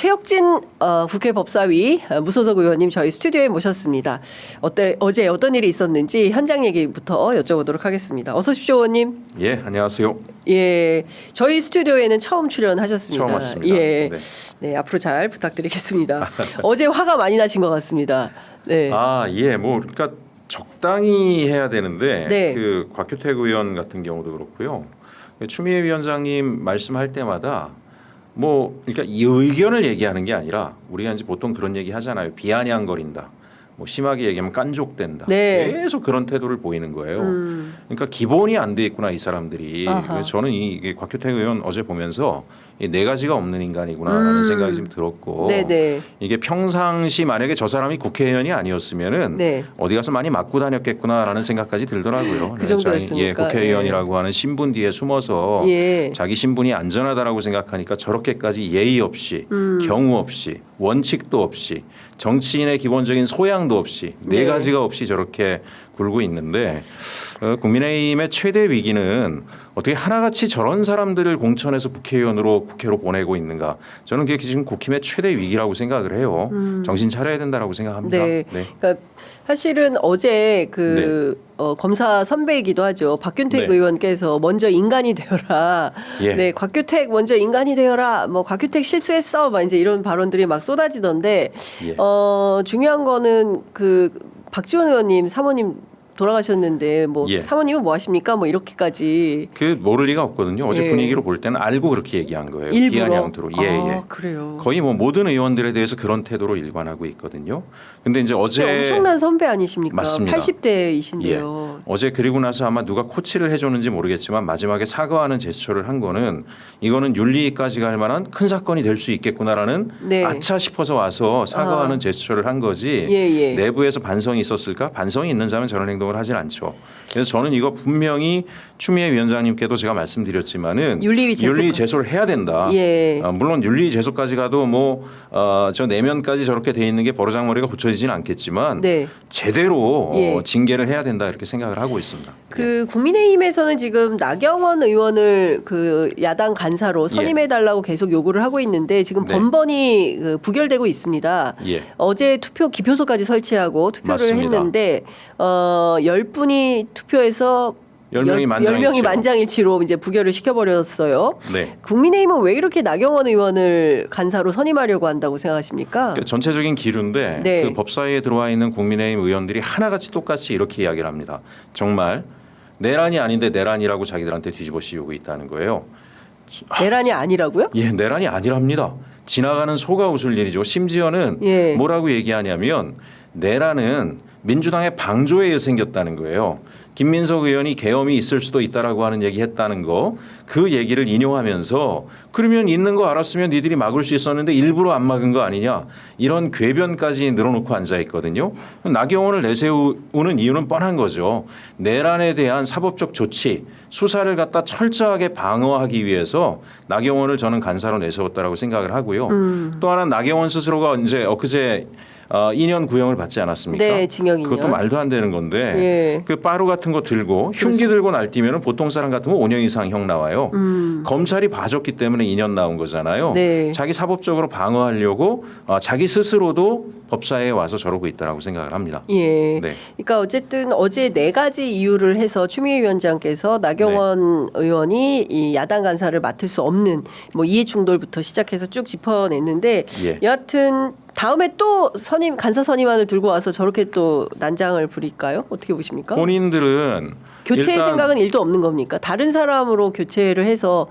최혁진 국회 법사위 무소속 의원님 저희 스튜디오에 모셨습니다. 어제 어떤 일이 있었는지 현장 얘기부터 여쭤보도록 하겠습니다. 어서 오십시오, 의원님. 예, 안녕하세요. 예, 저희 스튜디오에는 처음 출연하셨습니다. 처음 왔습니다. 예, 네. 네, 앞으로 잘 부탁드리겠습니다. 어제 화가 많이 나신 것 같습니다. 네. 예, 뭐 그러니까 적당히 해야 되는데 네. 그 곽규택 의원 같은 경우도 그렇고요. 추미애 위원장님 말씀할 때마다 뭐 그러니까 이 의견을 얘기하는 게 아니라 우리가 이제 보통 그런 얘기 하잖아요. 비아냥거린다. 뭐 심하게 얘기하면 깐족된다. 네. 계속 그런 태도를 보이는 거예요. 그러니까 기본이 안 돼 있구나 이 사람들이. 그래서 저는 이게 곽규택 의원 어제 보면서 이 네 가지가 없는 인간이구나라는 생각이 좀 들었고, 네네. 이게 평상시 만약에 저 사람이 국회의원이 아니었으면은 네. 어디 가서 많이 맞고 다녔겠구나라는 생각까지 들더라고요. 그 정도였습니까? 예, 국회의원이라고 하는 신분 뒤에 숨어서 예. 자기 신분이 안전하다라고 생각하니까 저렇게까지 예의 없이 경우 없이 원칙도 없이 정치인의 기본적인 소양도 없이 네 네. 가지가 없이 저렇게 굴고 있는데 국민의힘의 최대 위기는 어떻게 하나같이 저런 사람들을 공천해서 국회의원으로 국회로 보내고 있는가. 저는 그게 지금 국힘의 최대 위기라고 생각을 해요. 정신 차려야 된다라고 생각합니다. 네. 그러니까 사실은 어제 검사 선배이기도 하죠. 박균택 네. 의원께서 먼저 인간이 되어라. 예. 네, 곽규택 먼저 인간이 되어라. 뭐 곽규택 실수했어. 막 이제 이런 발언들이 막 쏟아지던데 예. 중요한 거는 그 박지원 의원님 사모님 돌아가셨는데 뭐 예. 사모님은 뭐 하십니까? 뭐 이렇게까지 그 모를 리가 없거든요. 어제 예. 분위기로 볼 때는 알고 그렇게 얘기한 거예요. 일부러. 비아냥도로. 예. 그래요. 거의 뭐 모든 의원들에 대해서 그런 태도로 일관하고 있거든요. 근데 이제 어제 엄청난 선배 아니십니까? 맞습니다. 80대이신데요. 어제 그리고 나서 아마 누가 코치를 해줬는지 모르겠지만 마지막에 사과하는 제스처를 한 거는 이거는 윤리까지 갈 만한 큰 사건이 될 수 있겠구나라는 네. 아차 싶어서 와서 사과하는 제스처를 한 거지 예. 내부에서 반성이 있었을까? 반성이 있는 사람은 저런 행동을 하진 않죠. 그래서 저는 이거 분명히 추미애 위원장님께도 제가 말씀드렸지만은 윤리 제소를 해야 된다. 예. 물론 윤리 제소까지 가도 뭐 저 내면까지 저렇게 돼 있는 게 버르장머리가 고쳐지지는 않겠지만 네. 제대로 예. 징계를 해야 된다 이렇게 생각을 하고 있습니다. 그 국민의힘에서는 지금 나경원 의원을 그 야당 간사로 선임해 달라고 계속 요구를 하고 있는데 지금 네. 번번이 부결되고 있습니다. 예. 어제 투표 기표소까지 설치하고 투표를 맞습니다. 했는데 10분이 투표해서 10명이 만장일치로. 10명이 만장일치로 이제 부결을 시켜버렸어요. 네. 국민의힘은 왜 이렇게 나경원 의원을 간사로 선임하려고 한다고 생각하십니까? 그러니까 전체적인 기류인데 네. 그 법사위에 들어와 있는 국민의힘 의원들이 하나같이 똑같이 이렇게 이야기를 합니다. 정말 내란이 아닌데 내란이라고 자기들한테 뒤집어 씌우고 있다는 거예요. 내란이 아니라고요? 예, 내란이 아니랍니다. 지나가는 소가 웃을 일이죠. 심지어는 예. 뭐라고 얘기하냐면 내란은 민주당의 방조에 의해 생겼다는 거예요. 김민석 의원이 계엄이 있을 수도 있다라고 하는 얘기했다는 거, 그 얘기를 인용하면서 그러면 있는 거 알았으면 니들이 막을 수 있었는데 일부러 안 막은 거 아니냐, 이런 궤변까지 늘어놓고 앉아 있거든요. 나경원을 내세우는 이유는 뻔한 거죠. 내란에 대한 사법적 조치, 수사를 갖다 철저하게 방어하기 위해서 나경원을 저는 간사로 내세웠다라고 생각을 하고요. 또 하나 나경원 스스로가 이제 엊그제 2년 구형을 받지 않았습니까? 네, 징역 2년. 그것도 말도 안 되는 건데 예. 그 빠루 같은 거 들고 흉기 들고 날뛰면 보통 사람 같으면 5년 이상 형 나와요. 검찰이 봐줬기 때문에 2년 나온 거잖아요. 네. 자기 사법적으로 방어하려고 자기 스스로도 법사위에 와서 저러고 있다라고 생각을 합니다. 예. 네. 그러니까 어쨌든 어제 네 가지 이유를 해서 추미애 위원장께서 나경원 의원이 이 야당 간사를 맡을 수 없는 뭐 이해 충돌부터 시작해서 쭉 짚어냈는데 예. 여하튼 다음에 또 간사 선임안을 들고 와서 저렇게 또 난장을 부릴까요? 어떻게 보십니까? 본인들은 교체 일단 생각은 일도 없는 겁니까? 다른 사람으로 교체를 해서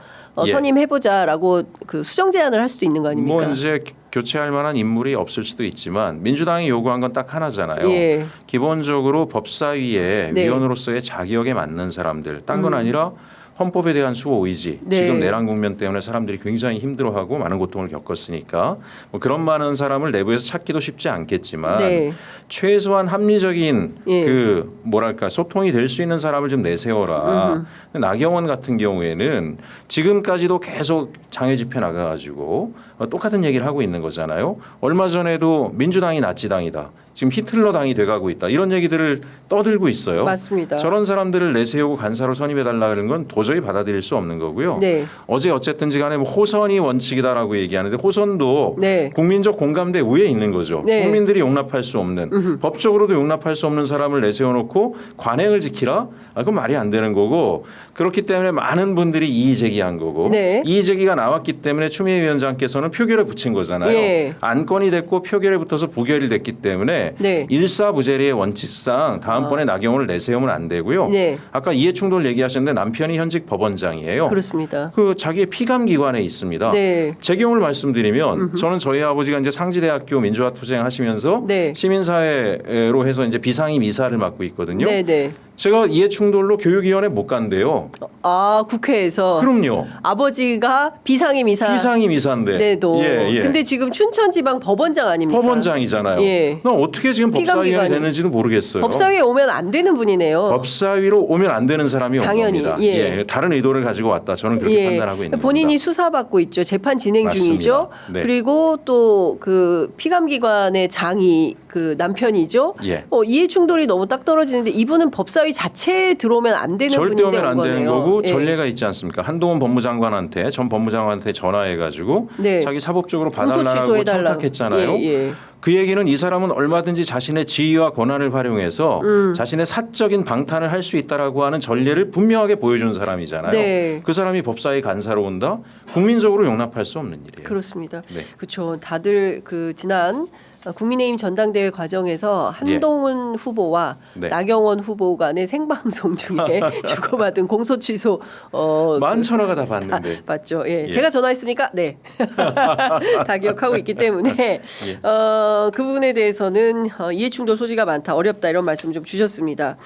예. 선임해보자라고 그 수정 제안을 할 수도 있는 거 아닙니까? 뭐 이제 교체할 만한 인물이 없을 수도 있지만 민주당이 요구한 건 딱 하나잖아요. 예. 기본적으로 법사위에 네. 위원으로서의 자격에 맞는 사람들, 딴 건 아니라 헌법에 대한 수호 의지. 네. 지금 내란 국면 때문에 사람들이 굉장히 힘들어하고 많은 고통을 겪었으니까 뭐 그런 많은 사람을 내부에서 찾기도 쉽지 않겠지만 네. 최소한 합리적인 예. 그 뭐랄까 소통이 될 수 있는 사람을 좀 내세워라. 나경원 같은 경우에는 지금까지도 계속 장애 집회 나가가지고 똑같은 얘기를 하고 있는 거잖아요. 얼마 전에도 민주당이 나치당이다. 지금 히틀러 당이 돼가고 있다. 이런 얘기들을 떠들고 있어요. 맞습니다. 저런 사람들을 내세우고 간사로 선임해달라는 건 도저히 받아들일 수 없는 거고요. 네. 어제 어쨌든지 간에 뭐 호선이 원칙이다라고 얘기하는데 호선도 네. 국민적 공감대 위에 있는 거죠. 네. 국민들이 용납할 수 없는 법적으로도 용납할 수 없는 사람을 내세워놓고 관행을 지키라? 그건 말이 안 되는 거고 그렇기 때문에 많은 분들이 이의 제기한 거고 네. 이의 제기가 나왔기 때문에 추미애 위원장께서는 표결에 붙인 거잖아요. 예. 안건이 됐고 표결에 붙어서 부결이 됐기 때문에 네. 일사부재리의 원칙상 다음번에 나경원을 내세우면 안 되고요. 네. 아까 이해충돌 얘기하셨는데 남편이 현직 법원장이에요. 그렇습니다. 그 자기의 피감 기관에 있습니다. 네. 제 경우를 말씀드리면 저는 저희 아버지가 이제 상지대학교 민주화 투쟁 하시면서 네. 시민사회로 해서 이제 비상임 이사를 맡고 있거든요. 네, 네. 제가 이해충돌로 교육위원회 못 간대요. 아, 국회에서 그럼요. 아버지가 비상임 이사. 비상임 이사인데. 네도. 예, 예. 근데 지금 춘천지방 법원장 아닙니까? 법원장이잖아요. 예. 나 어떻게 지금 법사위원이 피감기관이. 되는지도 모르겠어요. 법사위에 오면 안 되는 분이네요. 법사위로 오면 안 되는 사람이 온 당연히, 겁니다. 예. 다른 의도를 가지고 왔다. 저는 그렇게 판단하고 있는 본인이 겁니다. 수사받고 있죠. 재판 진행 맞습니다. 중이죠. 네. 그리고 또 그 피감기관의 장이 그 남편이죠. 예. 이해 충돌이 너무 딱 떨어지는데 이분은 법사위 자체에 들어오면 안 되는 절대 분인데 오면 안 온 되는 거네요. 거고 예. 전례가 있지 않습니까? 한동훈 법무장관한테 전 법무장관한테 전화해가지고 네. 자기 사법적으로 공소 봐달라고 취소해달라고. 청탁했잖아요. 예, 예. 그 얘기는 이 사람은 얼마든지 자신의 지위와 권한을 활용해서 자신의 사적인 방탄을 할 수 있다라고 하는 전례를 분명하게 보여준 사람이잖아요. 네. 그 사람이 법사위 간사로 온다? 국민적으로 용납할 수 없는 일이에요. 그렇습니다. 네. 그렇죠. 다들 그 지난 국민의힘 전당대회 과정에서 한동훈 후보와 네. 나경원 후보 간의 생방송 중에 주고받은 공소 취소 만천하가 다 봤는데. 맞죠. 예. 예. 제가 전화했습니까? 네. 다 기억하고 있기 때문에 예. 그 부분에 대해서는 이해충돌 소지가 많다, 어렵다 이런 말씀 좀 주셨습니다.